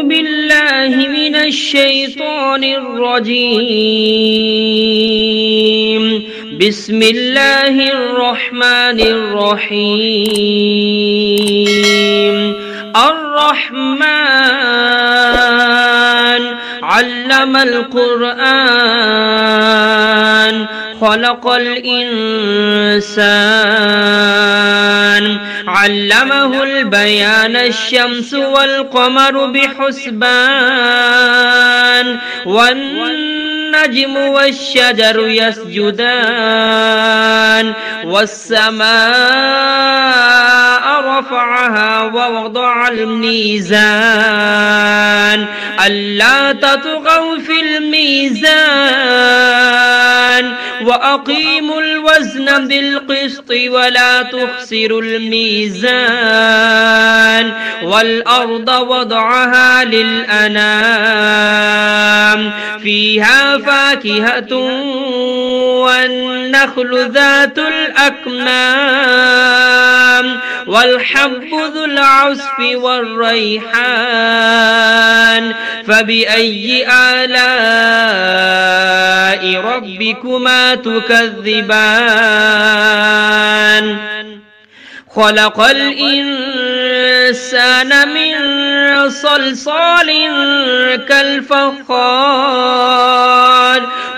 بالله من الشيطان الرجيم. بسم الله الرحمن الرحيم. الرحمن علم القرآن خلق الإنسان علمه البيان الشمس والقمر بحسبان والنجم والشجر يسجدان والسماء رفعها ووضع الميزان ألا تطغوا في الميزان وأقيموا الوزن بالقسط ولا تخسروا الميزان والأرض وضعها للأنام فيها فاكهة والنخل ذات الأكمام والحب ذو العصف والريحان فبأي آلاء ربكما تكذبان خلق الإنسان من صلصال كالفخار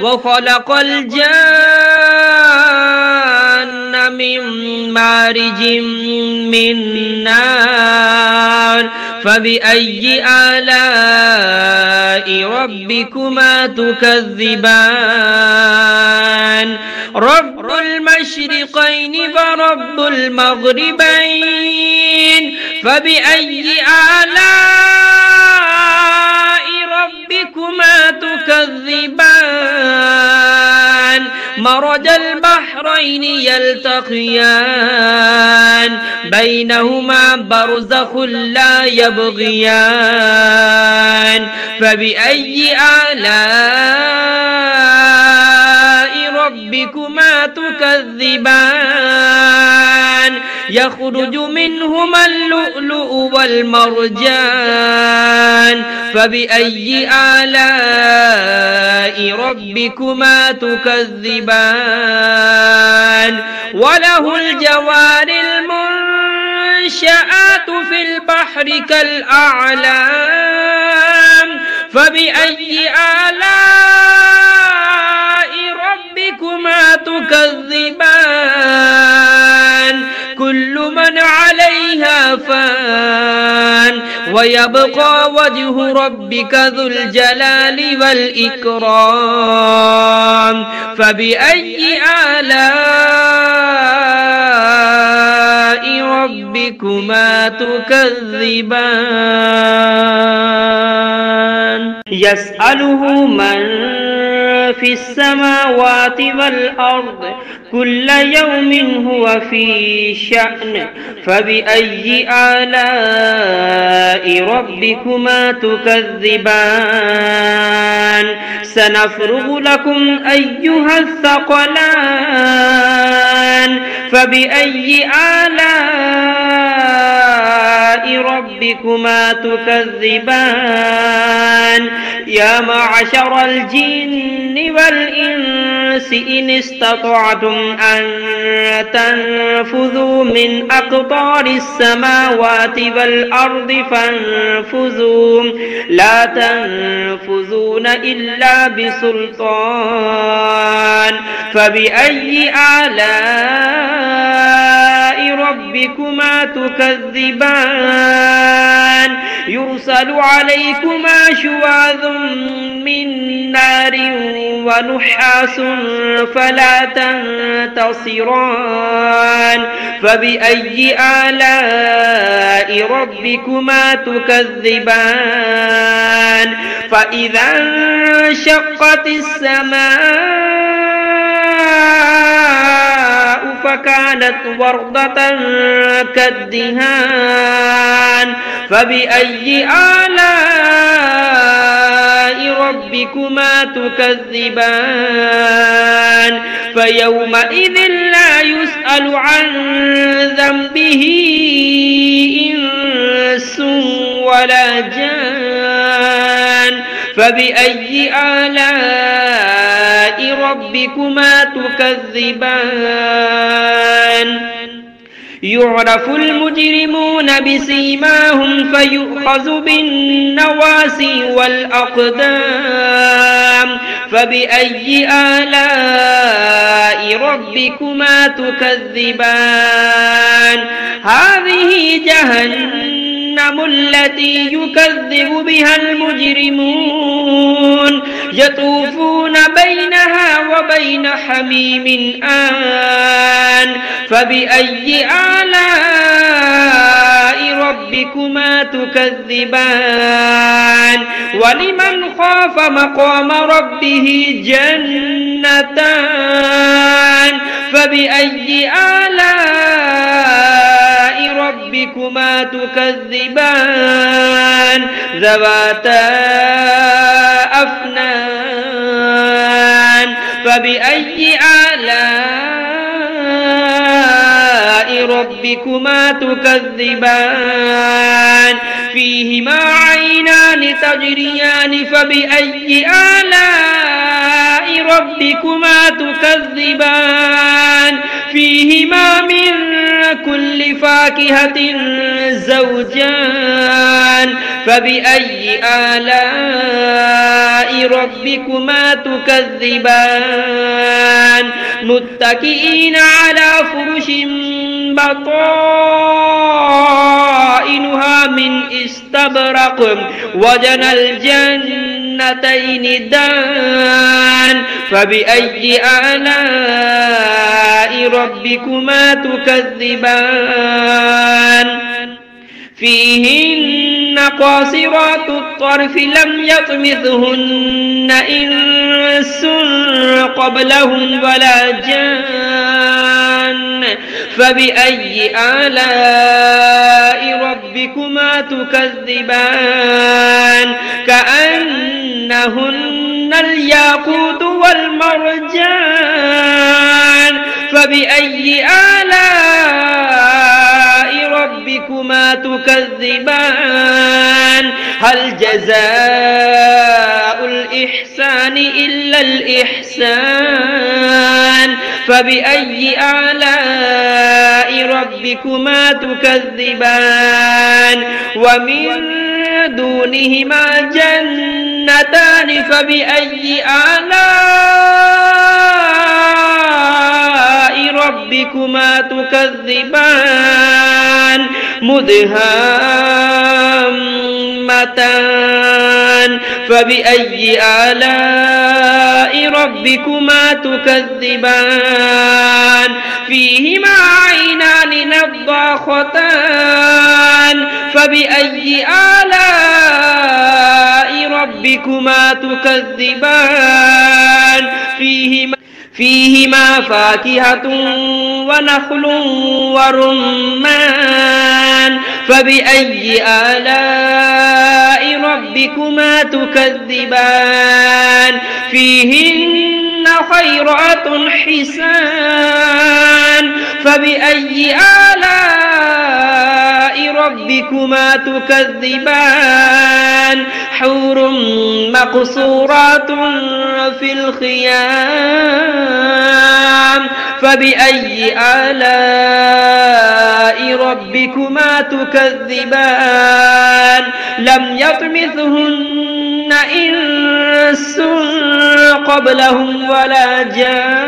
وخلق الجان من مارج من نار فبأي آلاء ربكما تكذبان رب المشرقين ورب المغربين فبأي آلاء ربكما تكذبان مرج البحرين يلتقيان بينهما برزخ لا يبغيان فبأي آلاء ربكما تكذبان يخرج منهما اللؤلؤ والمرجان فبأي آلاء ربكما تكذبان وله الجوار المنشآت في البحر كالأعلام فبأي آلاء ربكما تكذبان كل من عليها فان ويبقى وجه ربك ذو الجلال والإكرام فبأي آلاء ربكما تكذبان يسأله من في السماوات والأرض كل يوم هو في شأن فبأي آلاء ربكما تكذبان سنفرغ لكم أيها الثقلان فبأي آلاء ربكما تكذبان يا معشر الجن والإنس إن استطعتم أن تنفذوا من أقطار السماوات والأرض فانفذوا لا تنفذون إلا بسلطان فبأي آلاء ربكما تكذبان يرسل عليكما شواظ من نار ونحاس فلا تنتصران فبأي آلاء ربكما تكذبان فإذا انشقت السماء فكانت وردة كالدهان فبأي آلاء ربكما تكذبان فيومئذ لا يسأل عن ذنبه إنس ولا جان فبأي آلاء ربكما تكذبان يعرف المجرمون بسيماهم فيؤخذ بالنواسي والأقدام فبأي آلاء ربكما تكذبان هذه جهنم التي يكذب بها المجرمون يطوفون بينها وبين حميم آن فبأي آلاء ربكما تكذبان ولمن خاف مقام ربه جنتان فبأي آلاء ربكما تكذبان ذواتا أفنان فبأي آلاء ربكما تكذبان فيهما عينان تجريان فبأي آلاء ربكما تكذبان فيهما من كل فاكهة زوجان فبأي آلاء ربكما تكذبان متكئين على فرش بطائنها من استبرق وجنى الجنتين دان فبأي آلاء ربكما تكذبان فيهن قاصرات الطرف لم يطمثهن إنس قبلهم ولا جان فبأي آلاء ربكما تكذبان كأنهن الياقوت والمرجان فبأي آلاء ربكما تكذبان هل جزاء الإحسان إلا الإحسان فبأي آلاء ربكما تكذبان ومن دونهما جنتان فبأي آلاء ربكما تكذبان مدهامتان فبأي آلاء ربكما تكذبان فيهما عينان نضاختان فبأي آلاء ربكما تكذبان فيهما فاكهة ونخل ورمان فبأي آلاء ربكما تكذبان فيهن خيرات حسان فبأي آلاء ربكما تكذبان حور مقصورات في الخيام فبأي آلاء ربكما تكذبان لم يطمثهن إنس قبلهم ولا جان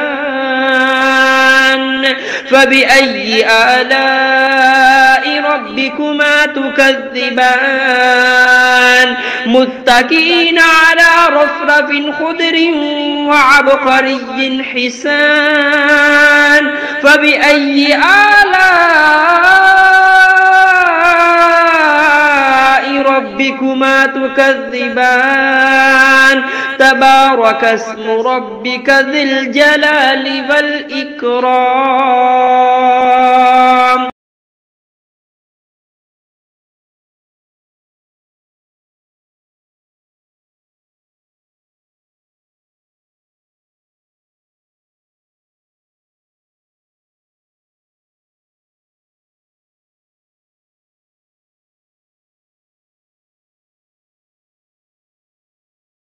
فبأي آلاء ربكما تكذبان متكئين على رفرف خضر وعبقري حسان فبأي آلاء ربكما تكذبان تبارك اسم ربك ذي الجلال والإكرام.